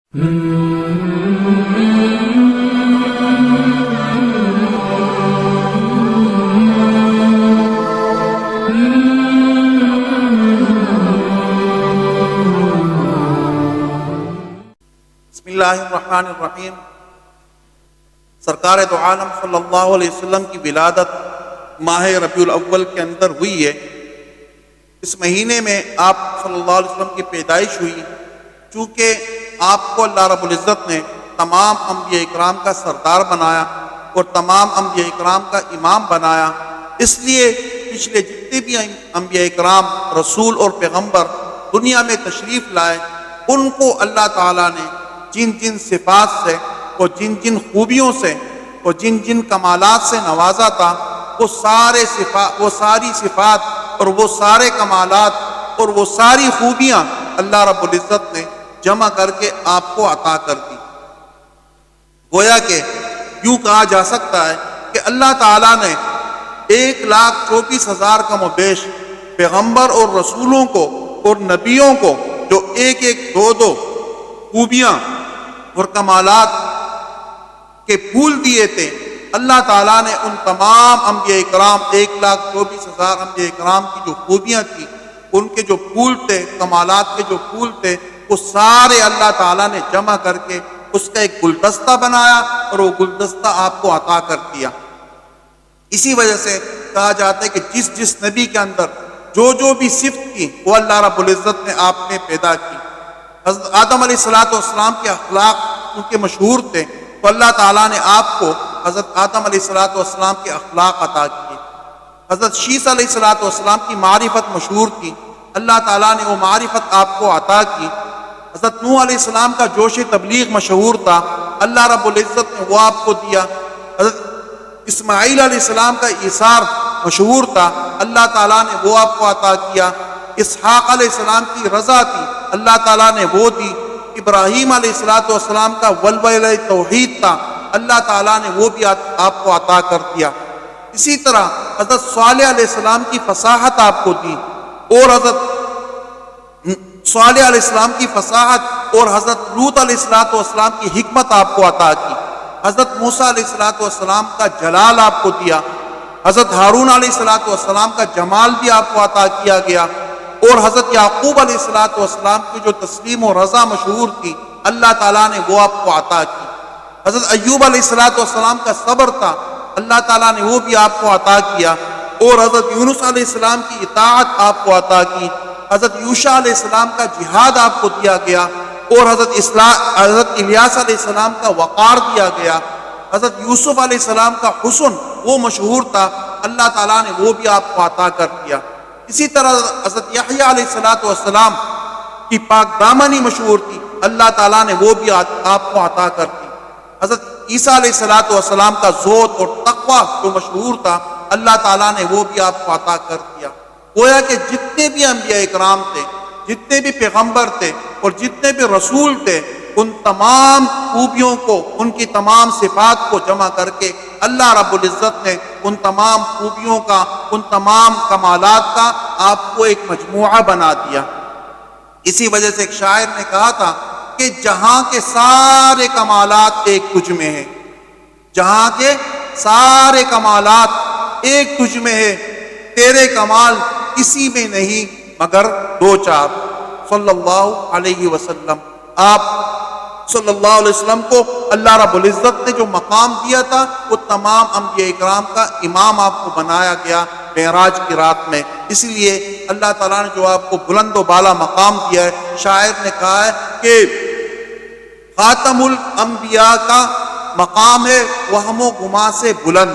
اللہ الرحمن الرحیم۔ سرکار دو عالم صلی اللہ علیہ وسلم کی ولادت ماہ ربیع الاول کے اندر ہوئی ہے۔ اس مہینے میں آپ صلی اللہ علیہ وسلم کی پیدائش ہوئی۔ چونکہ آپ کو اللہ رب العزت نے تمام انبیاء اکرام کا سردار بنایا اور تمام انبیاء اکرام کا امام بنایا، اس لیے پچھلے جتنے بھی انبیاء اکرام رسول اور پیغمبر دنیا میں تشریف لائے، ان کو اللہ تعالیٰ نے جن جن صفات سے اور جن جن خوبیوں سے اور جن جن کمالات سے نوازا تھا، وہ ساری صفات اور وہ سارے کمالات اور وہ ساری خوبیاں اللہ رب العزت نے جمع کر کے آپ کو عطا کر دی۔ گویا کہ یوں کہا جا سکتا ہے کہ اللہ تعالیٰ نے 1,24,000 کم و بیش پیغمبر اور رسولوں کو اور نبیوں کو جو ایک ایک دو خوبیاں اور کمالات کے پھول دیے تھے، اللہ تعالیٰ نے ان تمام انبیاء اکرام 1,24,000 انبیاء اکرام کی جو خوبیاں تھیں، ان کے جو پھول تھے، کمالات کے جو پھول تھے، وہ سارے اللہ تعالیٰ نے جمع کر کے اس کا ایک گلدستہ بنایا اور وہ گلدستہ آپ کو عطا کر دیا۔ اسی وجہ سے کہا جاتا ہے کہ جس نبی کے اندر جو بھی صفت کی وہ اللہ رب العزت نے آپ میں پیدا کی۔ حضرت آدم علیہ السلام کے اخلاق ان کے مشہور تھے، تو اللہ تعالیٰ نے آپ کو حضرت آدم علیہ السلام کے اخلاق عطا کیے۔ حضرت شیس علیہ السلام کی معرفت مشہور تھی، اللہ تعالیٰ نے وہ معرفت آپ کو عطا کی۔ حضرت نوح علیہ السلام کا جوش تبلیغ مشہور تھا، اللہ رب العزت نے وہ آپ کو دیا۔ حضرت اسماعیل علیہ السلام کا ایثار مشہور تھا، اللہ تعالیٰ نے وہ آپ کو عطا کیا۔ اسحاق علیہ السلام کی رضا تھی، اللہ تعالیٰ نے وہ دی۔ ابراہیم علیہ السلام کا ولولہ توحید تھا، اللہ تعالیٰ نے وہ بھی آپ کو عطا کر دیا۔ اسی طرح حضرت صالح علیہ السلام کی فصاحت آپ کو دی، اور حضرت صالح علیہ السلام کی فصاحت اور حضرت لوط علیہ السلام کی حکمت آپ کو عطا کی۔ حضرت موسیٰ علیہ السلام کا جلال آپ کو دیا۔ حضرت ہارون علیہ السلام کا جمال بھی آپ کو عطا کیا گیا، اور حضرت یعقوب علیہ السلام کی جو تسلیم و رضا مشہور تھی، اللہ تعالیٰ نے وہ آپ کو عطا کی۔ حضرت ایوب علیہ السلام کا صبر تھا، اللہ تعالیٰ نے وہ بھی آپ کو عطا کیا، اور حضرت یونس علیہ السلام کی اطاعت آپ کو عطا کی۔ حضرت یوشع علیہ السلام کا جہاد آپ کو دیا گیا، اور حضرت الیاس علیہ السلام کا وقار دیا گیا۔ حضرت یوسف علیہ السلام کا حسن وہ مشہور تھا، اللہ تعالیٰ نے وہ بھی آپ کو عطا کر دیا۔ اسی طرح حضرت یحییٰ علیہ السلام کی پاک دامنی مشہور تھی، اللہ تعالیٰ نے وہ بھی آپ کو عطا کر دی۔ حضرت عیسیٰ علیہ السلام کا زہد اور تقویٰ جو مشہور تھا، اللہ تعالیٰ نے وہ بھی آپ کو عطا کر دیا۔ گویا کہ جتنے بھی انبیاء اکرام تھے، جتنے بھی پیغمبر تھے اور جتنے بھی رسول تھے، ان تمام خوبیوں کو، ان کی تمام صفات کو جمع کر کے اللہ رب العزت نے ان تمام خوبیوں کا، ان تمام کمالات کا آپ کو ایک مجموعہ بنا دیا۔ اسی وجہ سے ایک شاعر نے کہا تھا کہ جہاں کے سارے کمالات ایک تجھ میں ہیں، جہاں کے سارے کمالات ایک تجھ میں ہے، تیرے کمال کسی میں نہیں مگر دو چار۔ صلی اللہ علیہ وسلم، آپ صلی اللہ علیہ وسلم کو اللہ رب العزت نے جو مقام دیا تھا، وہ تمام انبیاء اکرام کا امام آپ کو بنایا گیا معراج کی رات میں۔ اس لیے اللہ تعالیٰ نے جو آپ کو بلند و بالا مقام دیا ہے، شاعر نے کہا ہے کہ خاتم الانبیاء کا مقام ہے وہم و گما سے بلند،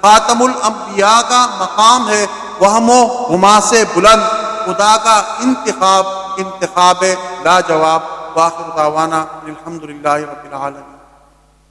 خاتم الانبیاء کا مقام ہے وہم و گما سے بلند، خدا کا انتخاب لاجواب۔ وآخر دعوانا الحمدللہ رب العالمین۔